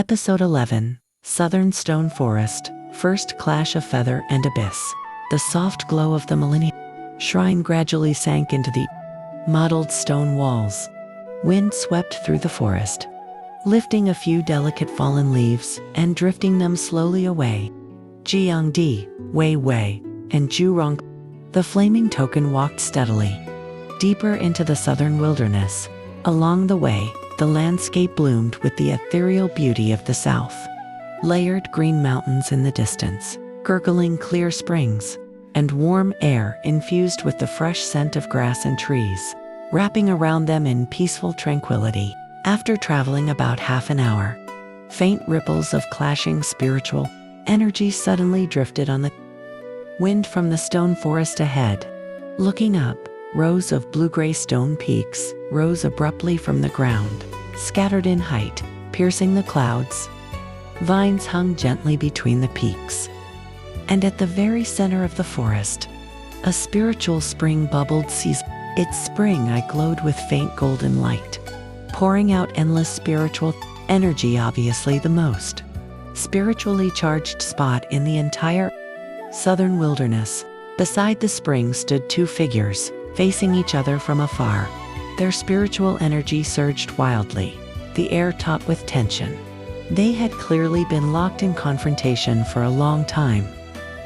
Episode 11, Southern Stone Forest, First Clash of Feather and Abyss. The soft glow of the millennium shrine gradually sank into the mottled stone walls. Wind swept through the forest, lifting a few delicate fallen leaves and drifting them slowly away. Jiangdi, Wei Wei, and Zhurong, the flaming token, walked steadily deeper into the southern wilderness. Along the way, the landscape bloomed with the ethereal beauty of the south. Layered green mountains in the distance, gurgling clear springs, and warm air infused with the fresh scent of grass and trees, wrapping around them in peaceful tranquility. After traveling about half an hour, faint ripples of clashing spiritual energy suddenly drifted on the wind from the stone forest ahead. Looking up, rows of blue-gray stone peaks rose abruptly from the ground, scattered in height, piercing the clouds. Vines hung gently between the peaks, and at the very center of the forest, a spiritual spring bubbled. Its spring eye glowed with faint golden light, pouring out endless spiritual energy. Obviously the most spiritually charged spot in the entire southern wilderness. Beside the spring stood two figures, facing each other from afar. Their spiritual energy surged wildly, the air taut with tension. They had clearly been locked in confrontation for a long time.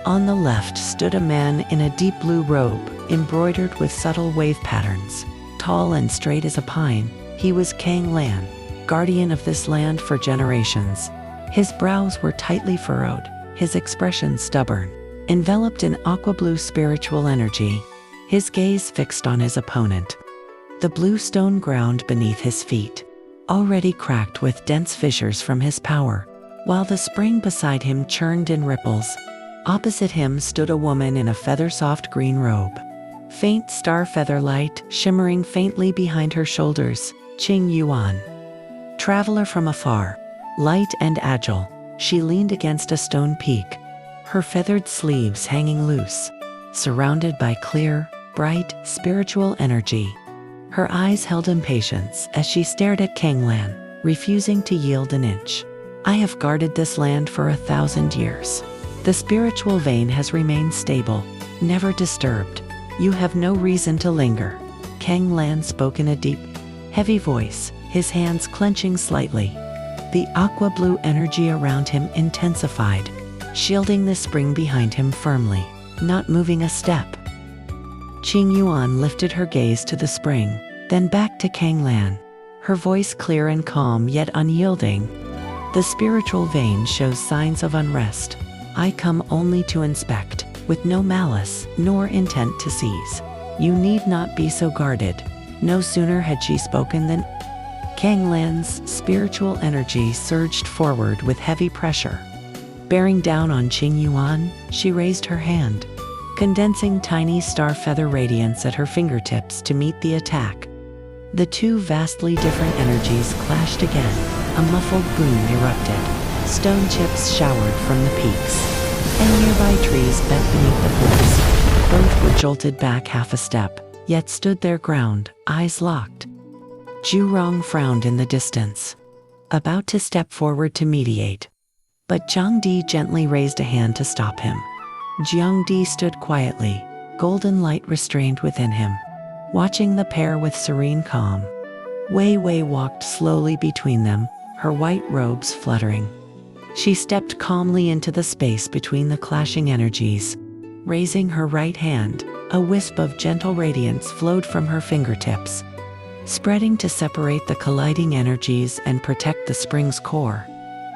On the left stood a man in a deep blue robe, embroidered with subtle wave patterns. Tall and straight as a pine, he was Kang Lan, guardian of this land for generations. His brows were tightly furrowed, his expression stubborn, enveloped in aqua blue spiritual energy, his gaze fixed on his opponent. The blue stone ground beneath his feet, already cracked with dense fissures from his power, while the spring beside him churned in ripples. Opposite him stood a woman in a feather-soft green robe, faint star feather light shimmering faintly behind her shoulders. Qing Yuan. Traveler from afar, light and agile, she leaned against a stone peak, her feathered sleeves hanging loose, surrounded by clear, bright, spiritual energy. Her eyes held impatience as she stared at Kang Lan, refusing to yield an inch. I have guarded this land for 1,000 years. The spiritual vein has remained stable, never disturbed. You have no reason to linger. Kang Lan spoke in a deep, heavy voice, his hands clenching slightly. The aqua blue energy around him intensified, shielding the spring behind him firmly, not moving a step. Qing Yuan lifted her gaze to the spring, then back to Kang Lan, her voice clear and calm yet unyielding. The spiritual vein shows signs of unrest. I come only to inspect, with no malice nor intent to seize. You need not be so guarded. No sooner had she spoken than Kang Lan's spiritual energy surged forward with heavy pressure. Bearing down on Qing Yuan, she raised her hand, condensing tiny star feather radiance at her fingertips to meet the attack. The two vastly different energies clashed again. A muffled boom erupted. Stone chips showered from the peaks, and nearby trees bent beneath the force. Both were jolted back half a step, yet stood their ground, eyes locked. Zhurong frowned in the distance, about to step forward to mediate. But Jiangdi gently raised a hand to stop him. Jiangdi stood quietly, golden light restrained within him, watching the pair with serene calm. Wei Wei walked slowly between them, her white robes fluttering. She stepped calmly into the space between the clashing energies. Raising her right hand, a wisp of gentle radiance flowed from her fingertips, spreading to separate the colliding energies and protect the spring's core.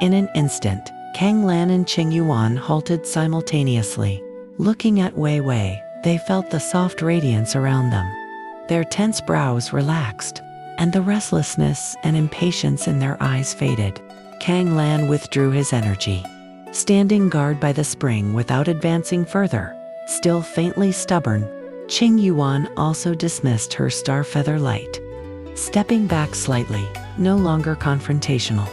In an instant, Kang Lan and Qing Yuan halted simultaneously. Looking at Wei Wei, they felt the soft radiance around them. Their tense brows relaxed, and the restlessness and impatience in their eyes faded. Kang Lan withdrew his energy, standing guard by the spring without advancing further. Still faintly stubborn, Qing Yuan also dismissed her star feather light, stepping back slightly, no longer confrontational.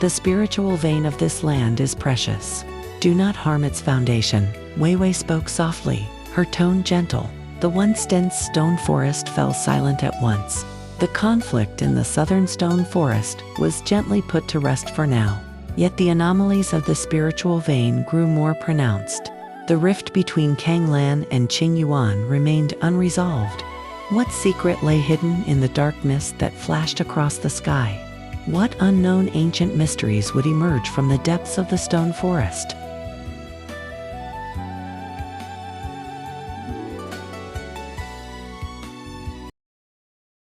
The spiritual vein of this land is precious. Do not harm its foundation. Wei Wei spoke softly, her tone gentle. The once dense stone forest fell silent at once. The conflict in the southern stone forest was gently put to rest for now. Yet the anomalies of the spiritual vein grew more pronounced. The rift between Kanglan and Qingyuan remained unresolved. What secret lay hidden in the dark mist that flashed across the sky? What unknown ancient mysteries would emerge from the depths of the stone forest?